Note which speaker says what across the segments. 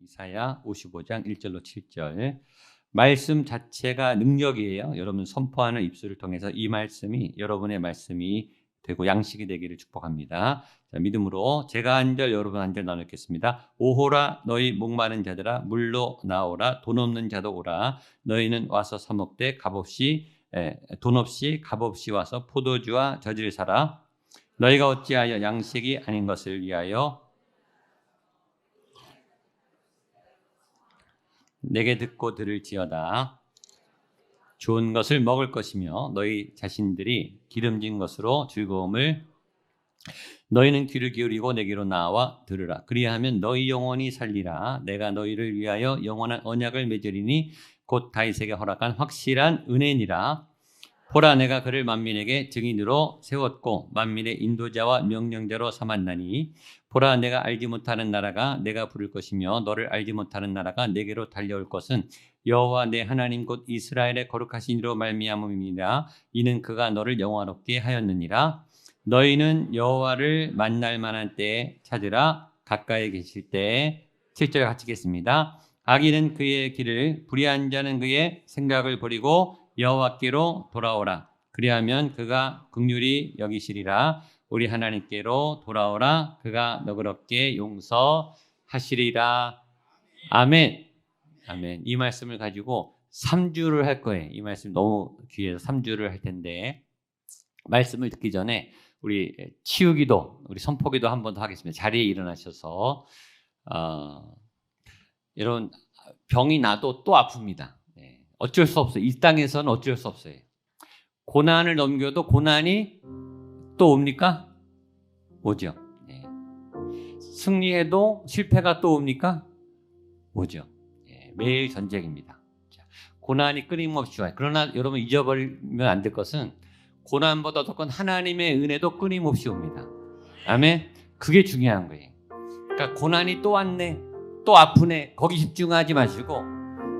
Speaker 1: 이사야 55장 1절로 7절. 말씀 자체가 능력이에요. 여러분 선포하는 입술을 통해서 이 말씀이 여러분의 말씀이 되고 양식이 되기를 축복합니다. 자, 믿음으로 제가 한 절 여러분 한 절 나누겠습니다. 오호라 너희 목마른 자들아 물로 나오라. 돈 없는 자도 오라. 너희는 와서 사 먹되 돈 없이 값 없이 와서 포도주와 젖을 사라. 너희가 어찌하여 양식이 아닌 것을 위하여 내게 듣고 들을지어다. 좋은 것을 먹을 것이며 너희 자신들이 기름진 것으로 즐거움을 너희는 귀를 기울이고 내게로 나와 들으라. 그리하면 너희 영혼이 살리라. 내가 너희를 위하여 영원한 언약을 맺으리니 곧 다윗에게 허락한 확실한 은혜니라. 보라 내가 그를 만민에게 증인으로 세웠고 만민의 인도자와 명령자로 삼았나니 보라 내가 알지 못하는 나라가 내가 부를 것이며 너를 알지 못하는 나라가 내게로 달려올 것은 여호와 내 하나님 곧 이스라엘의 거룩하신 이로 말미암음이니라. 이는 그가 너를 영화롭게 하였느니라. 너희는 여호와를 만날 만한 때에 찾으라. 가까이 계실 때에 7절 같이 읽겠습니다. 악인은 그의 길을 불의한 자는 그의 생각을 버리고 여호와께로 돌아오라. 그리하면 그가 긍휼히 여기시리라. 우리 하나님께로 돌아오라. 그가 너그럽게 용서하시리라. 아멘. 아멘. 이 말씀을 가지고 3주를 할 거예요. 이 말씀 너무 귀해서 3주를 할 텐데 말씀을 듣기 전에 우리 치유기도, 우리 선포기도 한 번 더 하겠습니다. 자리에 일어나셔서 여러분 병이 나도 또 아픕니다. 어쩔 수 없어요. 이 땅에서는 어쩔 수 없어요. 고난을 넘겨도 고난이 또 옵니까? 오죠. 네. 승리해도 실패가 또 옵니까? 오죠. 네. 매일 전쟁입니다. 자, 고난이 끊임없이 와요. 그러나 여러분 잊어버리면 안 될 것은 고난보다 더 큰 하나님의 은혜도 끊임없이 옵니다. 아멘. 그게 중요한 거예요. 그러니까 고난이 또 왔네, 또 아프네. 거기 집중하지 마시고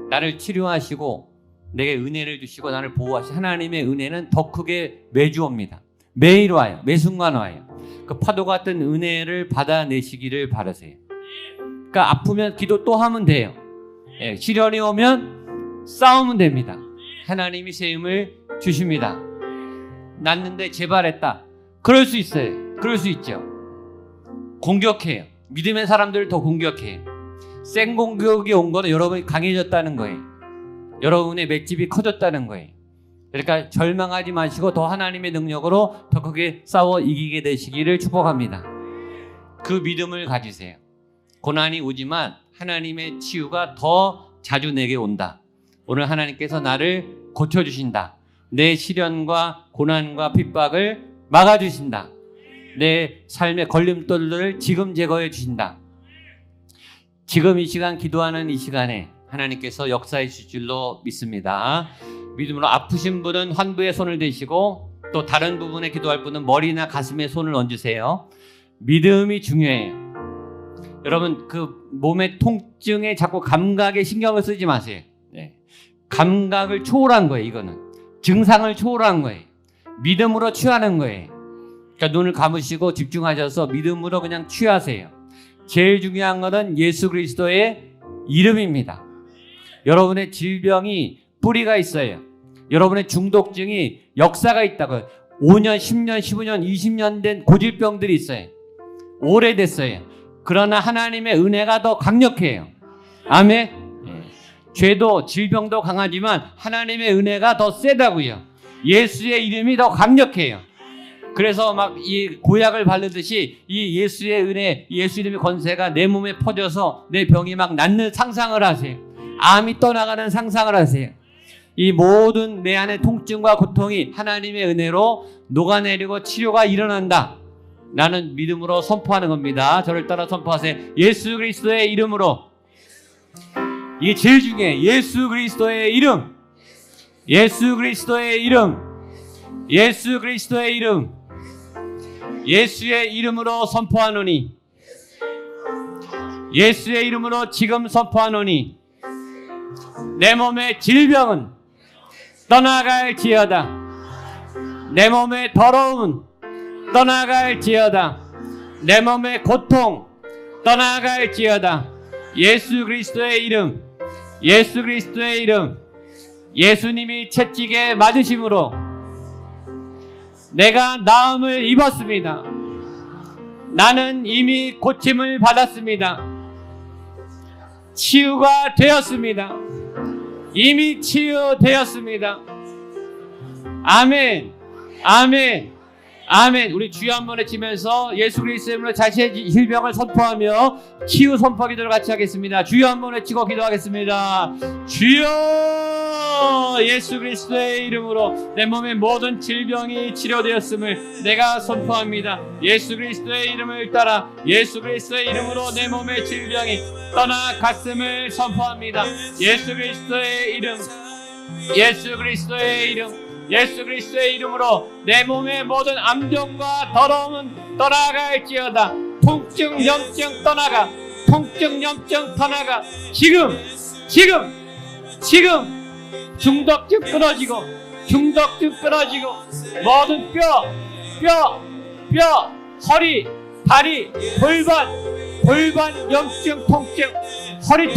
Speaker 1: 나를 치료하시고 내게 은혜를 주시고 나를 보호하시고 하나님의 은혜는 더 크게 매주 옵니다. 매일 와요. 매 순간 와요. 그 파도 같은 은혜를 받아내시기를 바라세요. 그러니까 아프면 기도 또 하면 돼요. 예, 시련이 오면 싸우면 됩니다. 하나님이 새 힘을 주십니다. 났는데 재발했다. 그럴 수 있어요. 그럴 수 있죠. 공격해요. 믿음의 사람들을 더 공격해요. 센 공격이 온 거는 여러분이 강해졌다는 거예요. 여러분의 맷집이 커졌다는 거예요. 그러니까 절망하지 마시고 더 하나님의 능력으로 더 크게 싸워 이기게 되시기를 축복합니다. 그 믿음을 가지세요. 고난이 오지만 하나님의 치유가 더 자주 내게 온다. 오늘 하나님께서 나를 고쳐주신다. 내 시련과 고난과 핍박을 막아주신다. 내 삶의 걸림돌들을 지금 제거해 주신다. 지금 이 시간 기도하는 이 시간에 하나님께서 역사해 주실 줄로 믿습니다. 믿음으로 아프신 분은 환부에 손을 대시고 또 다른 부분에 기도할 분은 머리나 가슴에 손을 얹으세요. 믿음이 중요해요. 여러분 그 몸의 통증에 자꾸 감각에 신경을 쓰지 마세요. 네. 감각을 초월한 거예요. 이거는 증상을 초월한 거예요. 믿음으로 취하는 거예요. 그러니까 눈을 감으시고 집중하셔서 믿음으로 그냥 취하세요. 제일 중요한 것은 예수 그리스도의 이름입니다. 여러분의 질병이 뿌리가 있어요. 여러분의 중독증이 역사가 있다고요. 5년, 10년, 15년, 20년 된 고질병들이 있어요. 오래됐어요. 그러나 하나님의 은혜가 더 강력해요. 아멘. 죄도 질병도 강하지만 하나님의 은혜가 더 세다고요. 예수의 이름이 더 강력해요. 그래서 막 이 고약을 바르듯이 이 예수의 은혜, 예수 이름의 권세가 내 몸에 퍼져서 내 병이 막 낫는 상상을 하세요. 암이 떠나가는 상상을 하세요. 이 모든 내 안의 통증과 고통이 하나님의 은혜로 녹아내리고 치료가 일어난다. 나는 믿음으로 선포하는 겁니다. 저를 따라 선포하세요. 예수 그리스도의 이름으로. 이게 제일 중요해. 예수 그리스도의 이름. 예수 그리스도의 이름. 예수 그리스도의 이름. 예수의 이름으로 선포하노니. 예수의 이름으로 지금 선포하노니. 내 몸의 질병은 떠나갈지어다. 내 몸의 더러움은 떠나갈지어다. 내 몸의 고통 떠나갈지어다. 예수 그리스도의 이름, 예수 그리스도의 이름, 예수님이 채찍에 맞으심으로 내가 나음을 입었습니다. 나는 이미 고침을 받았습니다. 치유가 되었습니다. 이미 치유되었습니다. 아멘, 아멘, 아멘. 우리 주여 한번 외치면서 예수 그리스도의 이름으로 자신의 질병을 선포하며 치유 선포 기도를 같이 하겠습니다. 주여 한번 외치고 기도하겠습니다. 주여, 예수 그리스도의 이름으로 내 몸의 모든 질병이 치료되었음을 내가 선포합니다. 예수 그리스도의 이름을 따라 예수 그리스도의 이름으로 내 몸의 질병이 떠나갔음을 선포합니다. 예수 그리스도의 이름, 예수 그리스도의 이름, 예수 그리스도의 이름으로 내 몸의 모든 암정과 더러움은 떠나갈지어다. 통증, 염증 떠나가. 통증, 염증 떠나가. 지금 중독증 끊어지고, 중독증 끊어지고, 모든 뼈, 허리, 다리, 골반, 염증, 통증, 허리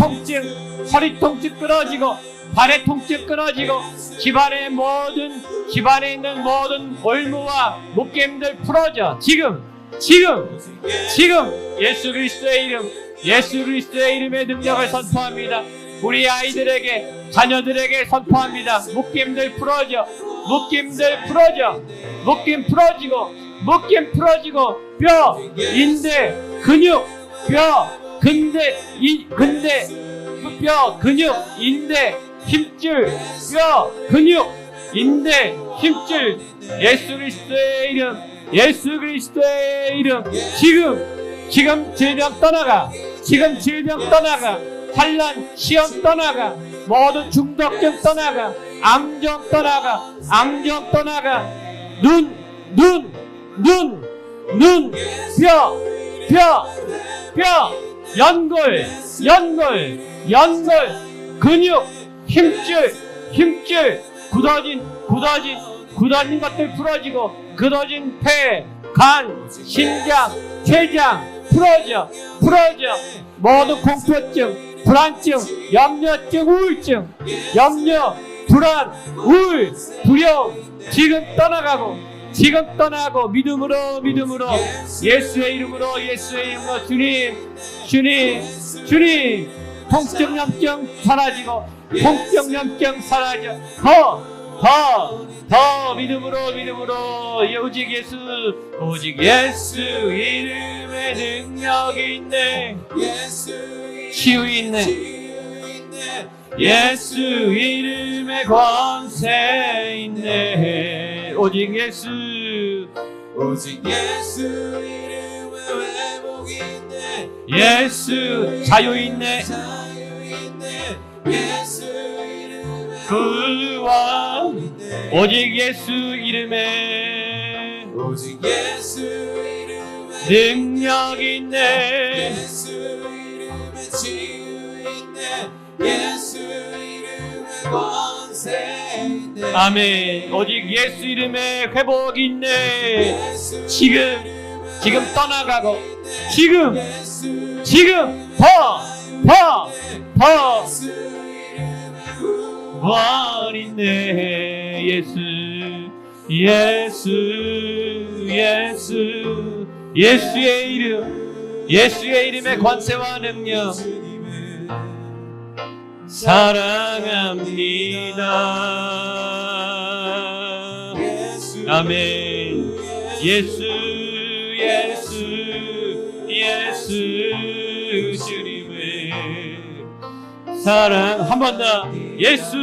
Speaker 1: 통증 끊어지고, 발의 통증 끊어지고, 집안에 있는 모든 올무와 목겜들 풀어져. 지금 예수 그리스도의 이름, 예수 그리스도의 이름의 능력을 선포합니다. 우리 아이들에게, 자녀들에게 선포합니다. 목겜들 풀어져. 목겜 풀어지고, 뼈, 인대, 근육, 뼈, 근육, 인대, 힘줄, 뼈, 근육, 인대, 힘줄. 예수 그리스도의 이름, 예수 그리스도의 이름. 지금 질병 떠나가. 환난, 시험 떠나가. 모든 중독증 떠나가. 암정 떠나가. 눈, 뼈, 연골, 근육, 힘줄, 굳어진 것들 풀어지고, 굳어진 폐, 간, 심장, 췌장 풀어져. 모든 공포증, 불안증, 염려증, 우울증, 불안, 우울, 두려움 지금 떠나고 믿음으로 예수의 이름으로 주님 통증 염증 사라지고, 더 믿음으로 오직 예수 이름에 능력이 있네. 치유 있네. 예수 이름에 권세 있네. 오직 예수 이름에 회복이 있네. 예수 자유 있네. 예수 이름에 구원. 오직 예수 이름에 능력이 있네. 예수 이름에 치유 있네. 예수 이름에 권세 있네. 아멘. 오직 예수 이름에 회복이 있네. 지금 떠나가고, 지금 더 구원 있네. 예수의 이름, 예수의 이름의 권세와 능력 사랑합니다. 아멘. 예수 주님의 사랑. 한 번 더. 예수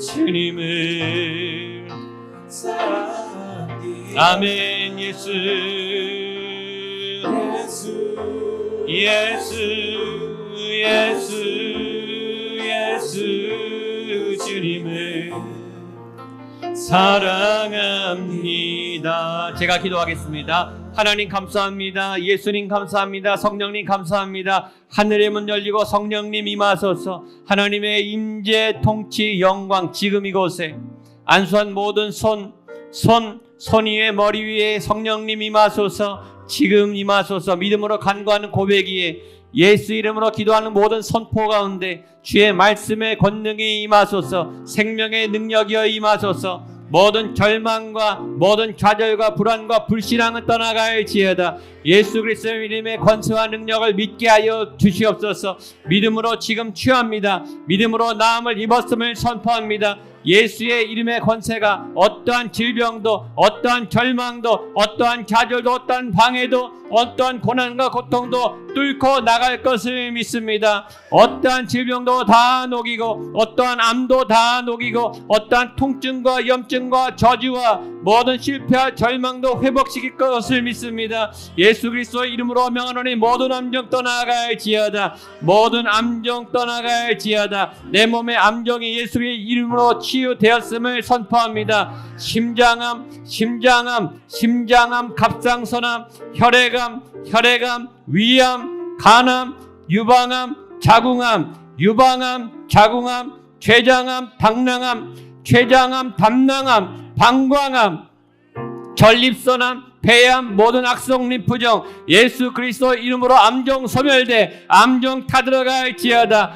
Speaker 1: 주님을 사랑합니다. 아멘. 예수 주님을 사랑합니다. 제가 기도하겠습니다. 하나님 감사합니다. 예수님 감사합니다. 성령님 감사합니다. 하늘의 문 열리고 성령님 임하소서. 하나님의 임재 통치 영광 지금 이곳에 안수한 모든 손 위에 머리 위에 성령님 임하소서. 지금 임하소서. 믿음으로 간구하는 고백이에 예수 이름으로 기도하는 모든 선포 가운데 주의 말씀의 권능이 임하소서. 생명의 능력이여 임하소서. 모든 절망과 모든 좌절과 불안과 불신앙은 떠나갈지어다. 예수 그리스도의 이름의 권세와 능력을 믿게 하여 주시옵소서. 믿음으로 지금 취합니다. 믿음으로 나음을 입었음을 선포합니다. 예수의 이름의 권세가 어떠한 질병도, 어떠한 절망도, 어떠한 좌절도, 어떠한 방해도, 어떠한 고난과 고통도 뚫고 나갈 것을 믿습니다. 어떠한 질병도 다 녹이고, 어떠한 암도 다 녹이고, 어떠한 통증과 염증과 저주와 모든 실패와 절망도 회복시킬 것을 믿습니다. 예수 그리스도의 이름으로 명하노니 모든 암정 떠나갈지어다. 모든 암정 떠나갈지어다. 내 몸의 암정이 예수의 이름으로 치유되었음을 선포합니다. 심장암, 갑상선암, 혈액암, 위암, 간암, 유방암, 자궁암, 췌장암, 담낭암, 방광암, 전립선암, 폐암, 모든 악성 림프종 예수 그리스도 이름으로 암종 소멸돼 암종 타들어갈지어다.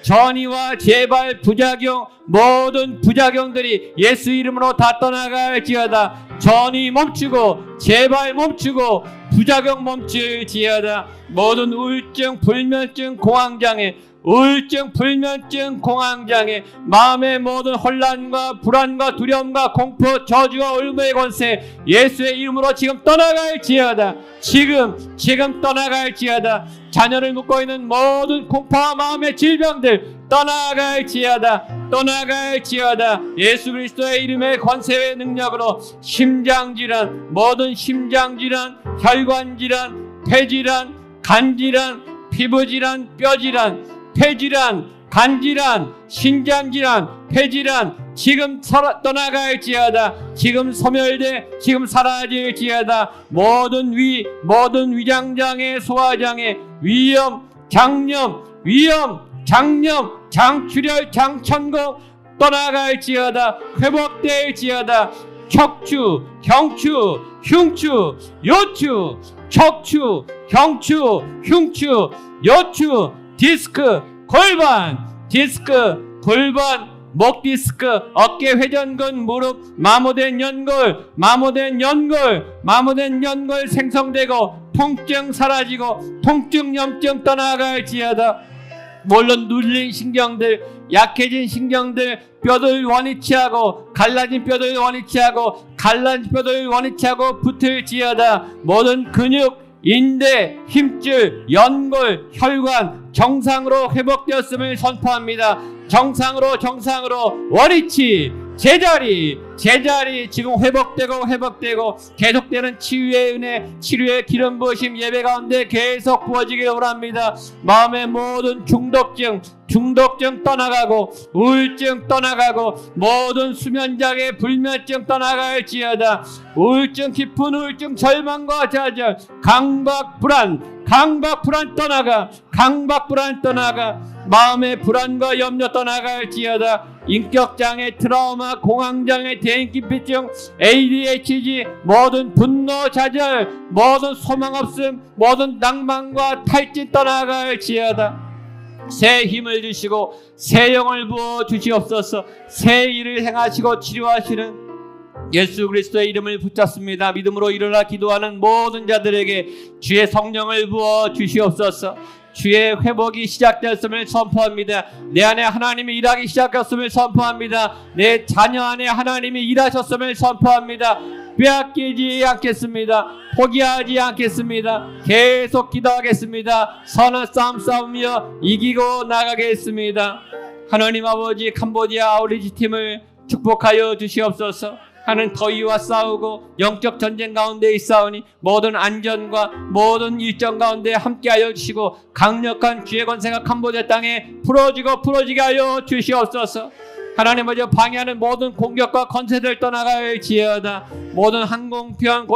Speaker 1: 전이와 재발 부작용 모든 부작용들이 예수 이름으로 다 떠나갈지어다. 전이 멈추고 재발 멈추고 부작용 멈출지어다. 모든 우울증, 불면증, 공황장애 마음의 모든 혼란과 불안과 두려움과 공포, 저주와 올무의 권세 예수의 이름으로 지금 떠나갈지어다. 지금 떠나갈지어다. 자녀를 묶고 있는 모든 공포와 마음의 질병들 떠나갈지어다. 예수 그리스도의 이름의 권세의 능력으로 심장질환, 모든 심장질환, 혈관질환, 폐질환, 간질환, 피부질환, 뼈질환, 폐질환, 간질환, 신장질환, 폐질환 지금 떠나갈지어다. 지금 소멸돼 지금 사라질지어다. 모든 위장장애, 소화장애, 위염, 장염, 장출혈, 장천공 떠나갈지어다. 회복될지어다. 척추, 경추, 흉추, 요추, 척추, 경추, 흉추, 요추, 디스크, 골반, 목 디스크, 어깨 회전근, 무릎, 마모된 연골 생성되고 통증 사라지고 통증 염증 떠나갈지어다. 물론 눌린 신경들, 약해진 신경들, 뼈들 원위치하고 갈라진 뼈들 원위치하고 붙을지어다. 모든 근육, 인대, 힘줄, 연골, 혈관 정상으로 회복되었음을 선포합니다. 정상으로 원위치 제자리 지금 회복되고 계속되는 치유의 은혜, 치료의 기름 부으심 예배 가운데 계속 부어지길 원합니다. 마음의 모든 중독증 떠나가고 우울증 떠나가고 모든 수면장애 불면증 떠나갈지어다. 우울증, 깊은 우울증, 절망과 좌절, 강박 불안 떠나가. 마음의 불안과 염려 떠나갈지어다. 인격장애, 트라우마, 공황장애, 대인기피증, ADHD, 모든 분노, 좌절, 모든 소망 없음, 모든 낭만과 탈진 떠나갈지어다. 새 힘을 주시고 새 영을 부어 주시옵소서. 새 일을 행하시고 치료하시는 예수 그리스도의 이름을 붙잡습니다. 믿음으로 일어나 기도하는 모든 자들에게 주의 성령을 부어 주시옵소서. 주의 회복이 시작되었음을 선포합니다. 내 안에 하나님이 일하기 시작했음을 선포합니다. 내 자녀 안에 하나님이 일하셨음을 선포합니다. 빼앗기지 않겠습니다. 포기하지 않겠습니다. 계속 기도하겠습니다. 선한 싸움 싸우며 이기고 나가겠습니다. 하나님 아버지, 캄보디아 아우리지 팀을 축복하여 주시옵소서. 하는 더위와 싸우고 영적 전쟁 가운데 있사오니 모든 안전과 모든 일정 가운데 함께하여 주시고 강력한 주의 권세가 캄보디아 땅에 풀어지게 하여 주시옵소서. 하나님 아버지 방해하는 모든 공격과 권세들 떠나갈지어다. 모든 항공편,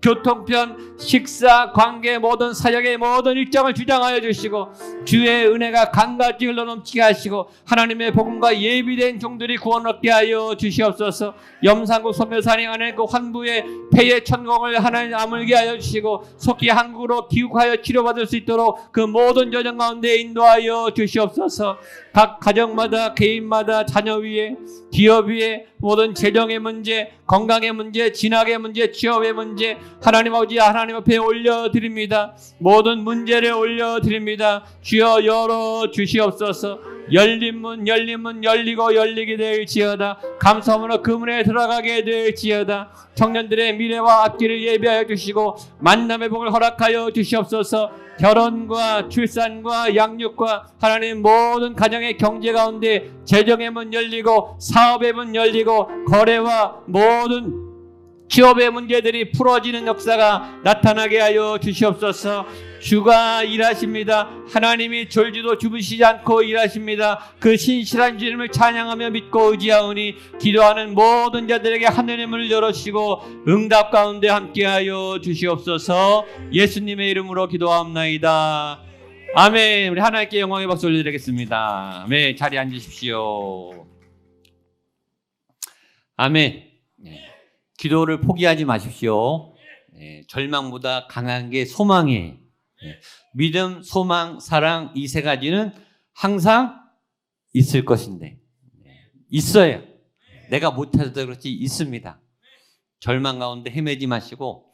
Speaker 1: 교통편, 식사, 관계, 모든 사역의 모든 일정을 주장하여 주시고 주의 은혜가 강같이 흘러넘치게 하시고 하나님의 복음과 예비된 종들이 구원 얻게 하여 주시옵소서. 염산국 소멸산행 안에 그 환부의 폐의 천공을 하나님 아물게 하여 주시고 속히 한국으로 귀국하여 치료받을 수 있도록 그 모든 여정 가운데 인도하여 주시옵소서. 각 가정마다 개인마다 자녀 위에 기업 위에 모든 재정의 문제, 건강의 문제, 진학의 문제, 취업의 문제 하나님 아버지 하나님 앞에 올려드립니다. 모든 문제를 올려드립니다. 주여 열어 주시옵소서. 열린 문 열리고 열리게 될지어다. 감사함으로 그 문에 들어가게 될지어다. 청년들의 미래와 앞길을 예비하여 주시고 만남의 복을 허락하여 주시옵소서. 결혼과 출산과 양육과 하나님 모든 가정의 경제 가운데 재정의 문 열리고 사업의 문 열리고 거래와 모든 취업의 문제들이 풀어지는 역사가 나타나게 하여 주시옵소서. 주가 일하십니다. 하나님이 졸지도 주무시지 않고 일하십니다. 그 신실한 주님을 찬양하며 믿고 의지하오니 기도하는 모든 자들에게 하늘의 문을 열어주시고 응답 가운데 함께하여 주시옵소서. 예수님의 이름으로 기도하옵나이다. 아멘. 우리 하나님께 영광의 박수 올려드리겠습니다. 아멘. 자리에 앉으십시오. 아멘. 기도를 포기하지 마십시오. 절망보다 강한 게 소망이에요. 믿음, 소망, 사랑 이 세 가지는 항상 있을 것인데 있어요. 내가 못해서 그렇지 있습니다. 절망 가운데 헤매지 마시고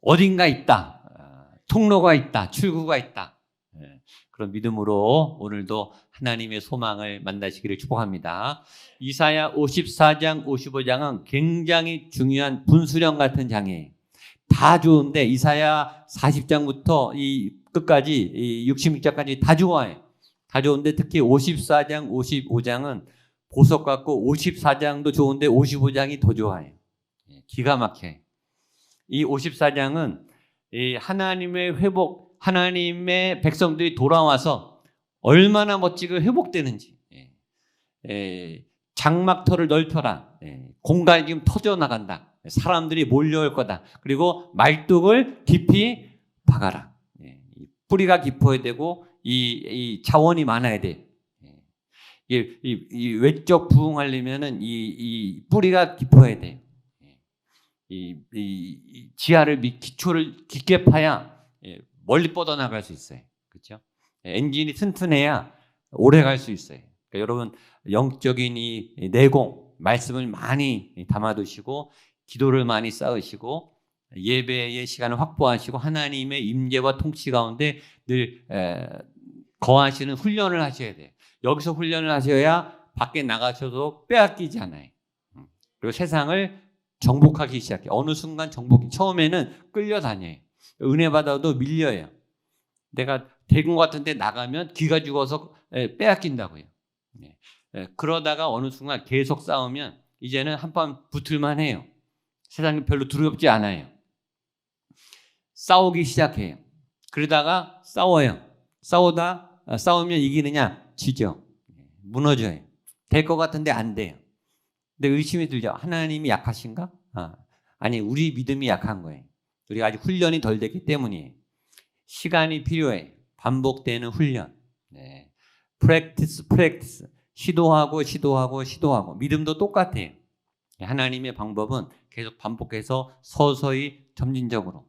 Speaker 1: 어딘가 있다. 통로가 있다. 출구가 있다. 그런 믿음으로 오늘도 하나님의 소망을 만나시기를 축복합니다. 이사야 54장 55장은 굉장히 중요한 분수령 같은 장이에요. 다 좋은데 이사야 40장부터 이 끝까지 이 66장까지 다 좋아요. 다 좋은데 특히 54장 55장은 보석 같고 54장도 좋은데 55장이 더 좋아요. 기가 막혀요. 이 54장은 이 하나님의 회복, 하나님의 백성들이 돌아와서 얼마나 멋지게 회복되는지. 장막터를 넓혀라. 공간이 지금 터져나간다. 사람들이 몰려올 거다. 그리고 말뚝을 깊이 박아라. 뿌리가 깊어야 되고 이 자원이 많아야 돼. 이 외적 부흥하려면은 이 뿌리가 깊어야 돼. 이 지하를 기초를 깊게 파야 멀리 뻗어나갈 수 있어요. 그렇죠? 엔진이 튼튼해야 오래 갈 수 있어요. 그러니까 여러분 영적인 이 내공 말씀을 많이 담아두시고 기도를 많이 쌓으시고 예배의 시간을 확보하시고 하나님의 임재와 통치 가운데 늘 거하시는 훈련을 하셔야 돼요. 여기서 훈련을 하셔야 밖에 나가셔도 빼앗기지 않아요. 그리고 세상을 정복하기 시작해요. 어느 순간 처음에는 끌려다녀요. 은혜 받아도 밀려요. 내가 대군 같은 데 나가면 기가 죽어서 빼앗긴다고요. 그러다가 어느 순간 계속 싸우면 이제는 한판 붙을만 해요. 세상이 별로 두렵지 않아요. 싸우기 시작해요. 그러다가 싸워요. 싸우면 이기느냐? 지죠. 무너져요. 될 것 같은데 안 돼요. 근데 의심이 들죠. 하나님이 약하신가? 아니, 우리 믿음이 약한 거예요. 우리가 아직 훈련이 덜 됐기 때문이에요. 시간이 필요해. 반복되는 훈련. 프랙티스. 시도하고. 믿음도 똑같아요. 하나님의 방법은 계속 반복해서 서서히 점진적으로.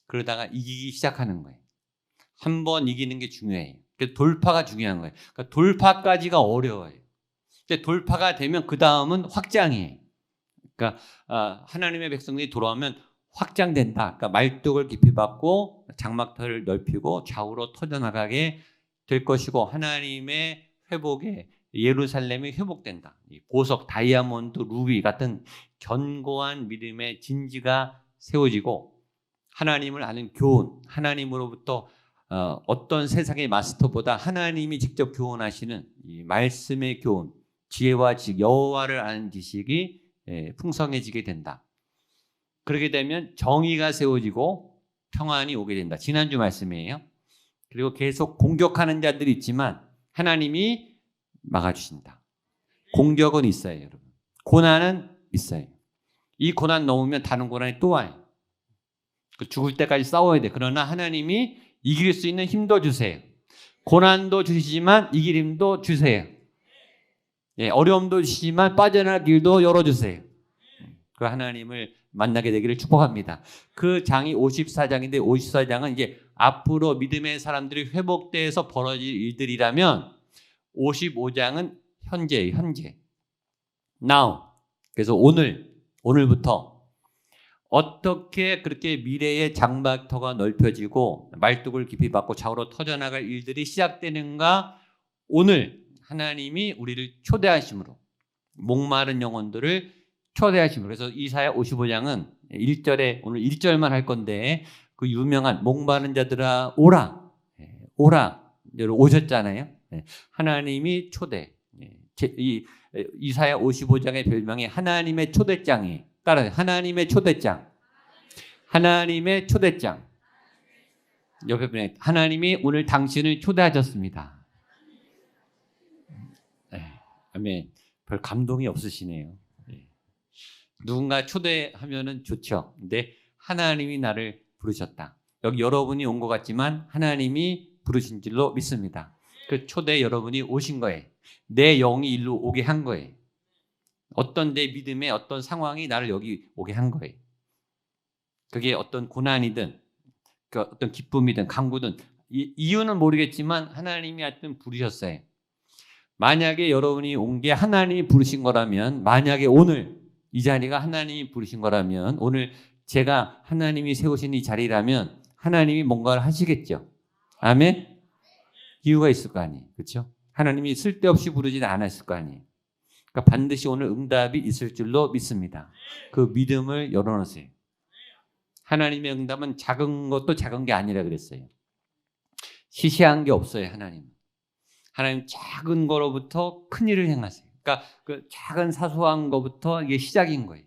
Speaker 1: 그러다가 이기기 시작하는 거예요. 한 번 이기는 게 중요해요. 돌파가 중요한 거예요. 그러니까 돌파까지가 어려워요. 근데 돌파가 되면 그 다음은 확장이에요. 그러니까 하나님의 백성들이 돌아오면 확장된다. 그러니까 말뚝을 깊이 받고 장막터를 넓히고 좌우로 터져나가게 될 것이고 하나님의 회복에 예루살렘이 회복된다. 보석, 다이아몬드, 루비 같은 견고한 믿음의 진지가 세워지고 하나님을 아는 교훈, 하나님으로부터 어떤 세상의 마스터보다 하나님이 직접 교훈하시는 이 말씀의 교훈, 지혜와 지식, 여호와를 아는 지식이 풍성해지게 된다. 그렇게 되면 정의가 세워지고 평안이 오게 된다. 지난주 말씀이에요. 그리고 계속 공격하는 자들이 있지만 하나님이 막아주신다. 공격은 있어요, 여러분. 고난은 있어요. 이 고난 넘으면 다른 고난이 또 와요. 죽을 때까지 싸워야 돼. 그러나 하나님이 이길 수 있는 힘도 주세요. 고난도 주시지만 이길 힘도 주세요. 예, 어려움도 주시지만 빠져나갈 길도 열어주세요. 그 하나님을 만나게 되기를 축복합니다. 그 장이 54장인데 54장은 이제 앞으로 믿음의 사람들이 회복돼서 벌어질 일들이라면 55장은 현재예요. 현재. Now. 그래서 오늘부터 어떻게 그렇게 미래의 장막터가 넓혀지고 말뚝을 깊이 받고 좌우로 터져나갈 일들이 시작되는가. 오늘 하나님이 우리를 초대하심으로 목마른 영혼들을 초대하심으로. 그래서 이사야 55장은 1절에 오늘 1절만 할 건데 그 유명한 목마른 자들아 오라. 오라. 여러분 오셨잖아요. 하나님이 초대. 이 이사야 55장의 별명이 하나님의 초대장이에요. 따라서 하나님의 초대장. 하나님의 초대장. 옆에 분에 하나님이 오늘 당신을 초대하셨습니다. 아멘. 별 감동이 없으시네요. 누군가 초대하면은 좋죠. 근데 하나님이 나를 부르셨다. 여기 여러분이 온 것 같지만 하나님이 부르신 줄로 믿습니다. 그 초대 여러분이 오신 거예요. 내 영이 일로 오게 한 거예요. 어떤 내 믿음의 어떤 상황이 나를 여기 오게 한 거예요. 그게 어떤 고난이든 그 어떤 기쁨이든 강구든 이유는 모르겠지만 하나님이 하여튼 부르셨어요. 만약에 여러분이 온 게 하나님이 부르신 거라면, 만약에 오늘 이 자리가 하나님이 부르신 거라면, 오늘 제가 하나님이 세우신 이 자리라면 하나님이 뭔가를 하시겠죠. 아멘? 이유가 있을 거 아니에요. 그렇죠? 하나님이 쓸데없이 부르지는 않았을 거 아니에요. 그러니까 반드시 오늘 응답이 있을 줄로 믿습니다. 그 믿음을 열어놓으세요. 하나님의 응답은 작은 것도 작은 게 아니라 그랬어요. 시시한 게 없어요. 하나님 작은 거로부터 큰 일을 행하세요. 그러니까 그 작은 사소한 거부터 이게 시작인 거예요.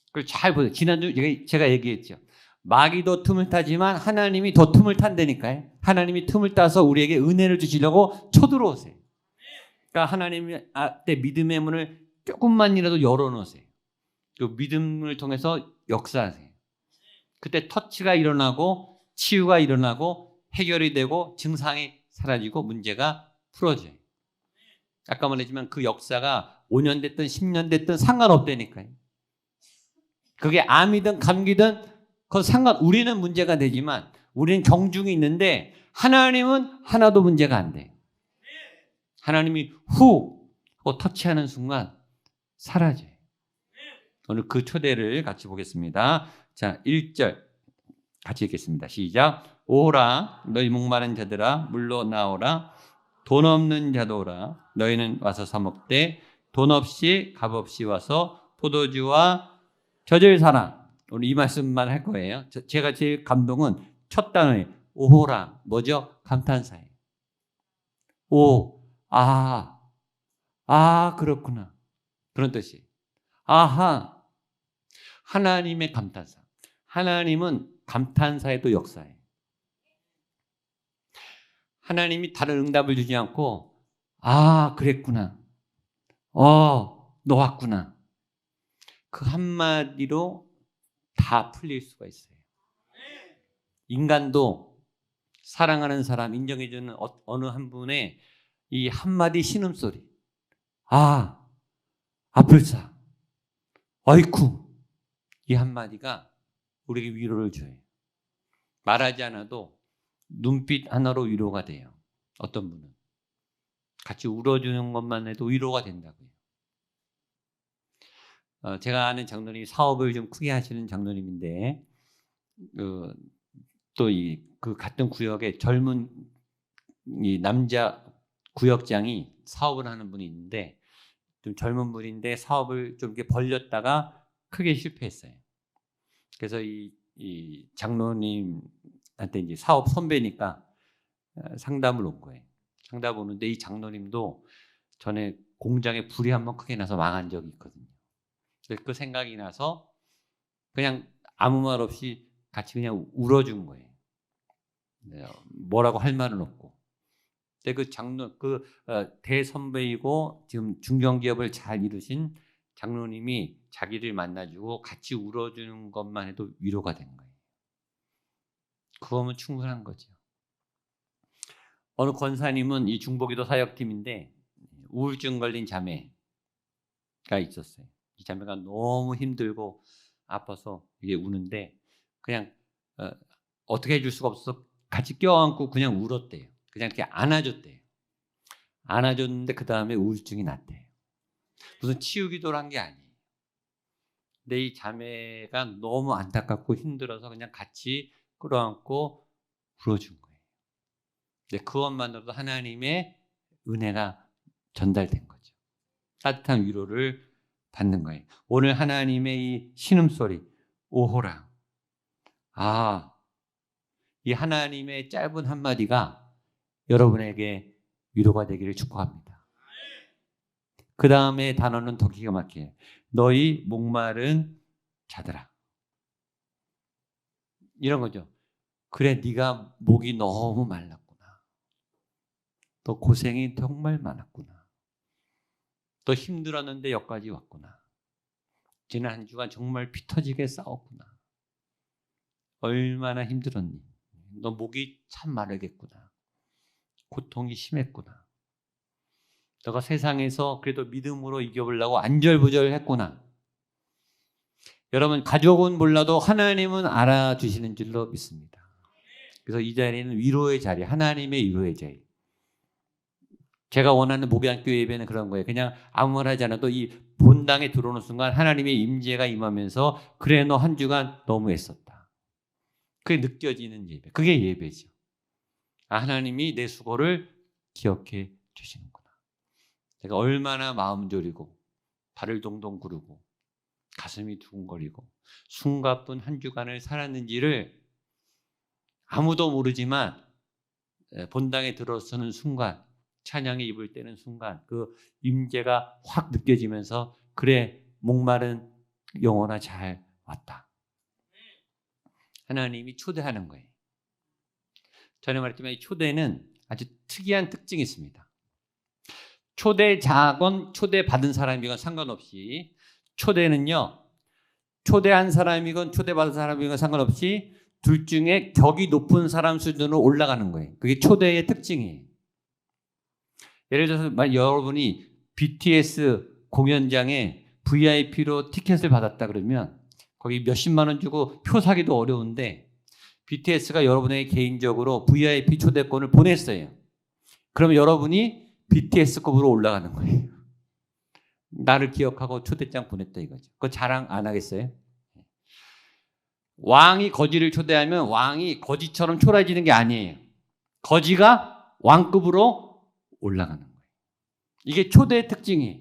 Speaker 1: 그걸 잘 보세요. 지난주 제가 얘기했죠. 마귀도 틈을 타지만 하나님이 더 틈을 탄다니까요. 하나님이 틈을 따서 우리에게 은혜를 주시려고 쳐들어오세요. 그러니까 하나님의 믿음의 문을 조금만이라도 열어놓으세요. 그 믿음을 통해서 역사하세요. 그때 터치가 일어나고 치유가 일어나고 해결이 되고 증상이 사라지고 문제가 풀어져요. 아까 말했지만 그 역사가 5년 됐든 10년 됐든 상관없다니까요. 그게 암이든 감기든 우리는 문제가 되지만 우리는 경중이 있는데 하나님은 하나도 문제가 안 돼요. 하나님이 후 하고 터치하는 순간 사라져요. 오늘 그 초대를 같이 보겠습니다. 자, 1절 같이 읽겠습니다. 시작. 오라 너희 목마른 자들아 물로 나오라. 돈 없는 자도 오라. 너희는 와서 사 먹되 돈 없이 값 없이 와서 포도주와 젖을 사라. 오늘 이 말씀만 할 거예요. 제가 제일 감동은 첫 단어에 오호라. 뭐죠? 감탄사예요. 그렇구나. 그런 뜻이에요. 아하. 하나님의 감탄사. 하나님은 감탄사에도 역사해요. 하나님이 다른 응답을 주지 않고 그랬구나. 너 왔구나. 그 한마디로 다 풀릴 수가 있어요. 인간도 사랑하는 사람 인정해주는 어느 한 분의 이 한마디 신음소리. 아플사. 어이쿠. 이 한마디가 우리에게 위로를 줘요. 말하지 않아도 눈빛 하나로 위로가 돼요. 어떤 분은. 같이 울어주는 것만 해도 위로가 된다고요. 제가 아는 장로님이 사업을 좀 크게 하시는 장로님인데 또 그 같은 구역에 젊은 이 남자 구역장이 사업을 하는 분이 있는데 좀 젊은 분인데 사업을 좀 이렇게 벌렸다가 크게 실패했어요. 그래서 이 장로님한테 이제 사업 선배니까 상담을 온 거예요. 상담 오는데 이 장로님도 전에 공장에 불이 한번 크게 나서 망한 적이 있거든요. 그 생각이 나서 그냥 아무 말 없이 같이 그냥 울어준 거예요. 뭐라고 할 말은 없고. 근데 그 장로 대선배이고 지금 중견기업을 잘 이루신 장로님이 자기를 만나주고 같이 울어주는 것만 해도 위로가 되는 거예요. 그거면 충분한 거죠. 어느 권사님은 이 중보기도 사역팀인데 우울증 걸린 자매가 있었어요. 이 자매가 너무 힘들고 아파서 이게 우는데 그냥 어떻게 해줄 수가 없어서 같이 껴안고 그냥 울었대요. 그냥 이렇게 안아줬대요. 안아줬는데 그 다음에 우울증이 났대요. 무슨 치유기도를 한 게 아니에요. 근데 이 자매가 너무 안타깝고 힘들어서 그냥 같이 끌어안고 울어준 거예요. 근데 그것만으로도 하나님의 은혜가 전달된 거죠. 따뜻한 위로를 받는 거예요. 오늘 하나님의 이 신음소리, 오호라. 이 하나님의 짧은 한마디가 여러분에게 위로가 되기를 축복합니다. 그 다음에 단어는 더 기가 막혀요. 너희 목마른 자들아. 이런 거죠. 그래, 네가 목이 너무 말랐구나. 너 고생이 정말 많았구나. 너 힘들었는데 여기까지 왔구나. 지난 한 주간 정말 피 터지게 싸웠구나. 얼마나 힘들었니? 너 목이 참 마르겠구나. 고통이 심했구나. 너가 세상에서 그래도 믿음으로 이겨보려고 안절부절했구나. 여러분, 가족은 몰라도 하나님은 알아주시는 줄로 믿습니다. 그래서 이 자리는 위로의 자리, 하나님의 위로의 자리. 제가 원하는 목양교 예배는 그런 거예요. 그냥 아무 말 하지 않아도 이 본당에 들어오는 순간 하나님의 임재가 임하면서 그래, 너 한 주간 너무 애썼다. 그게 느껴지는 예배. 그게 예배죠. 하나님이 내 수고를 기억해 주시는구나. 내가 얼마나 마음 졸이고 발을 동동 구르고 가슴이 두근거리고 숨가쁜 한 주간을 살았는지를 아무도 모르지만 본당에 들어서는 순간, 찬양의 입을 떼는 순간 그 임재가 확 느껴지면서 그래, 목마른 영혼아 잘 왔다. 하나님이 초대하는 거예요. 전에 말했지만 이 초대는 아주 특이한 특징이 있습니다. 초대자건 초대받은 사람이건 상관없이 초대는요, 초대한 사람이건 초대받은 사람이건 상관없이 둘 중에 격이 높은 사람 수준으로 올라가는 거예요. 그게 초대의 특징이에요. 예를 들어서 여러분이 BTS 공연장에 VIP로 티켓을 받았다 그러면 거기 몇십만 원 주고 표 사기도 어려운데 BTS가 여러분에게 개인적으로 VIP 초대권을 보냈어요. 그러면 여러분이 BTS급으로 올라가는 거예요. 나를 기억하고 초대장 보냈다 이거죠. 그거 자랑 안 하겠어요? 왕이 거지를 초대하면 왕이 거지처럼 초라해지는 게 아니에요. 거지가 왕급으로 올라가는 거예요. 이게 초대의 특징이에요.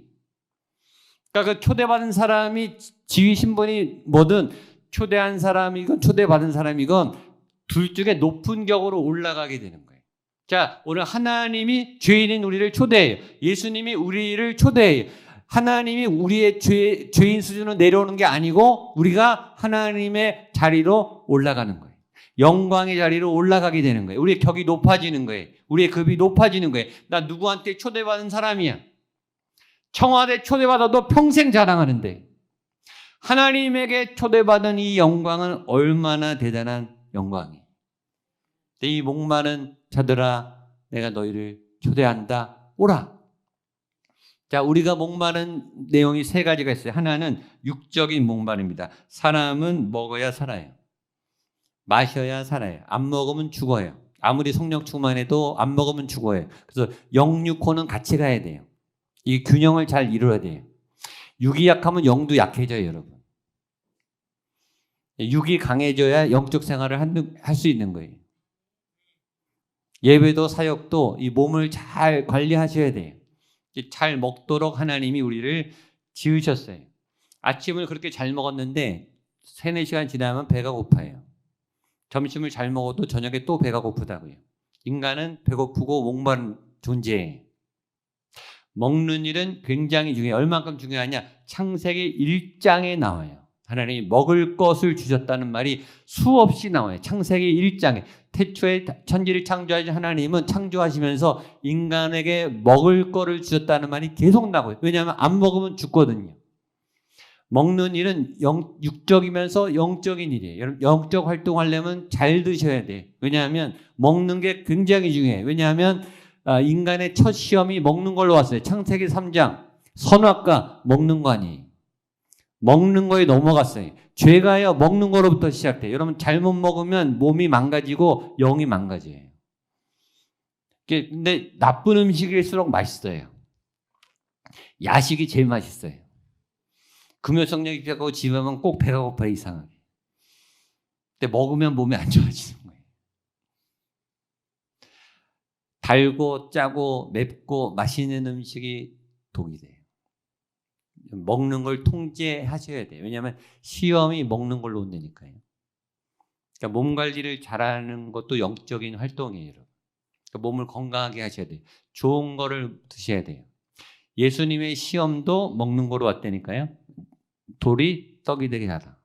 Speaker 1: 그러니까 그 초대받은 사람이 지위 신분이 뭐든 초대한 사람이건 초대받은 사람이건 둘 중에 높은 격으로 올라가게 되는 거예요. 자, 오늘 하나님이 죄인인 우리를 초대해요. 예수님이 우리를 초대해요. 하나님이 우리의 죄인 수준으로 내려오는 게 아니고 우리가 하나님의 자리로 올라가는 거예요. 영광의 자리로 올라가게 되는 거예요. 우리의 격이 높아지는 거예요. 우리의 급이 높아지는 거예요. 나 누구한테 초대받은 사람이야. 청와대 초대받아도 평생 자랑하는데 하나님에게 초대받은 이 영광은 얼마나 대단한 영광이에요. 이 목마른 자들아, 내가 너희를 초대한다. 오라. 자, 우리가 목마른 내용이 세 가지가 있어요. 하나는 육적인 목마릅니다. 사람은 먹어야 살아요. 마셔야 살아요. 안 먹으면 죽어요. 아무리 성령 충만해도 안 먹으면 죽어요. 그래서 영육호는 같이 가야 돼요. 이 균형을 잘 이루어야 돼요. 육이 약하면 영도 약해져요, 여러분. 육이 강해져야 영적 생활을 할 수 있는 거예요. 예배도 사역도 이 몸을 잘 관리하셔야 돼요. 잘 먹도록 하나님이 우리를 지으셨어요. 아침을 그렇게 잘 먹었는데 3-4시간 지나면 배가 고파요. 점심을 잘 먹어도 저녁에 또 배가 고프다고요. 인간은 배고프고 목마른 존재예요. 먹는 일은 굉장히 중요해요. 얼만큼 중요하냐? 창세기 1장에 나와요. 하나님이 먹을 것을 주셨다는 말이 수없이 나와요. 창세기 1장에 태초에 천지를 창조하신 하나님은 창조하시면서 인간에게 먹을 거를 주셨다는 말이 계속 나와요. 왜냐하면 안 먹으면 죽거든요. 먹는 일은 육적이면서 영적인 일이에요. 여러분, 영적 활동하려면 잘 드셔야 돼요. 왜냐하면 먹는 게 굉장히 중요해요. 왜냐하면 인간의 첫 시험이 먹는 걸로 왔어요. 창세기 3장 선악과 먹는 거 아니에요. 먹는 거에 넘어갔어요. 죄가요 먹는 거로부터 시작돼요. 여러분 잘못 먹으면 몸이 망가지고 영이 망가져요. 근데 나쁜 음식일수록 맛있어요. 야식이 제일 맛있어요. 금요성령이 피하고 집에 가면 꼭 배가 고파요. 이상하게. 근데 먹으면 몸이 안 좋아지는 거예요. 달고 짜고 맵고 맛있는 음식이 독이 돼요. 먹는 걸 통제하셔야 돼요. 왜냐하면 시험이 먹는 걸로 온다니까요. 그러니까 몸 관리를 잘하는 것도 영적인 활동이에요. 여러분. 그러니까 몸을 건강하게 하셔야 돼요. 좋은 거를 드셔야 돼요. 예수님의 시험도 먹는 거로 왔다니까요. 돌이 떡이 되게 하다.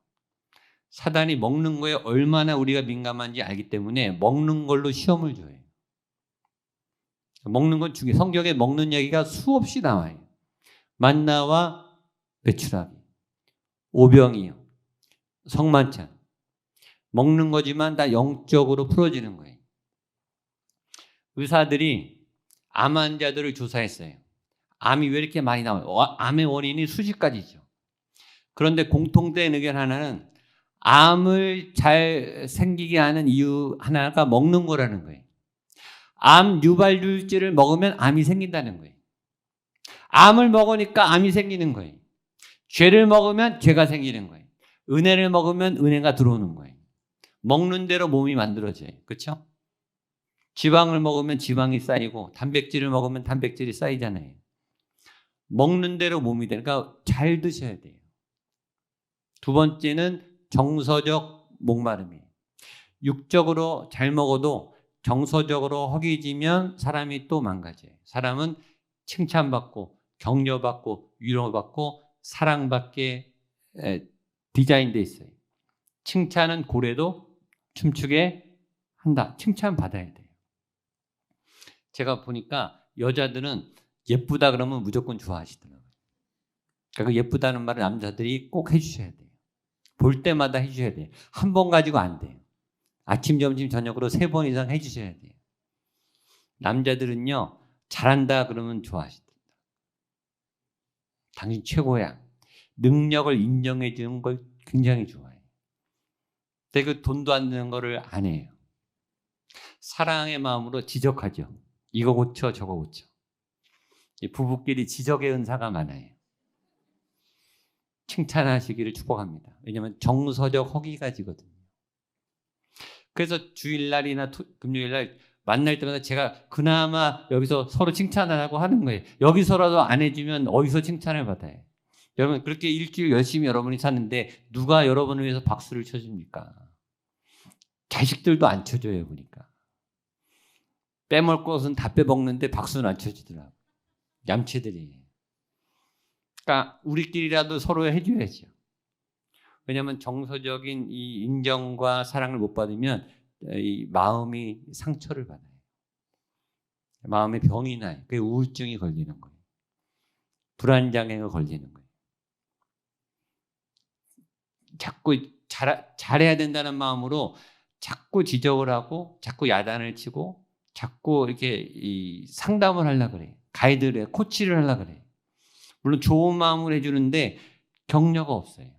Speaker 1: 사단이 먹는 거에 얼마나 우리가 민감한지 알기 때문에 먹는 걸로 시험을 줘요. 먹는 건 중요해요. 성경에 먹는 얘기가 수없이 나와요. 만나와 메추라기, 오병이요, 성만찬. 먹는 거지만 다 영적으로 풀어지는 거예요. 의사들이 암 환자들을 조사했어요. 암이 왜 이렇게 많이 나와요? 암의 원인이 수십 가지죠. 그런데 공통된 의견 하나는 암을 잘 생기게 하는 이유 하나가 먹는 거라는 거예요. 암 유발물질을 먹으면 암이 생긴다는 거예요. 암을 먹으니까 암이 생기는 거예요. 죄를 먹으면 죄가 생기는 거예요. 은혜를 먹으면 은혜가 들어오는 거예요. 먹는 대로 몸이 만들어져요. 그렇죠? 지방을 먹으면 지방이 쌓이고 단백질을 먹으면 단백질이 쌓이잖아요. 먹는 대로 몸이 되니까 잘 드셔야 돼요. 두 번째는 정서적 목마름이에요. 육적으로 잘 먹어도 정서적으로 허기지면 사람이 또 망가져요. 사람은 칭찬받고 격려받고 위로받고 사랑받게 디자인되어 있어요. 칭찬은 고래도 춤추게 한다. 칭찬받아야 돼요. 제가 보니까 여자들은 예쁘다 그러면 무조건 좋아하시더라고요. 그러니까 그 예쁘다는 말을 남자들이 꼭 해주셔야 돼요. 볼 때마다 해주셔야 돼요. 한 번 가지고 안 돼요. 아침, 점심, 저녁으로 3번 이상 해주셔야 돼요. 남자들은요, 잘한다 그러면 좋아하시더라고요. 당신 최고야. 능력을 인정해 주는 걸 굉장히 좋아해요. 근데 그 돈도 안 드는 거를 안 해요. 사랑의 마음으로 지적하죠. 이거 고쳐 저거 고쳐. 부부끼리 지적의 은사가 많아요. 칭찬하시기를 축복합니다. 왜냐하면 정서적 허기가 지거든요. 그래서 주일날이나 금요일날 만날 때마다 제가 그나마 여기서 서로 칭찬을 하고 하는 거예요. 여기서라도 안 해주면 어디서 칭찬을 받아요. 여러분 그렇게 일주일 열심히 여러분이 사는데 누가 여러분을 위해서 박수를 쳐줍니까? 자식들도 안 쳐줘요. 보니까. 빼먹을 것은 다 빼먹는데 박수는 안 쳐주더라고요. 얌체들이. 그러니까 우리끼리라도 서로 해줘야죠. 왜냐하면 정서적인 이 인정과 사랑을 못 받으면 이 마음이 상처를 받아요. 마음에 병이 나요. 그게 우울증이 걸리는 거예요. 불안장애가 걸리는 거예요. 자꾸 잘해야 된다는 마음으로 자꾸 지적을 하고 자꾸 야단을 치고 자꾸 이렇게 이 상담을 하려고 그래요. 가이드를, 코치를 하려고 그래요. 물론 좋은 마음을 해주는데 격려가 없어요.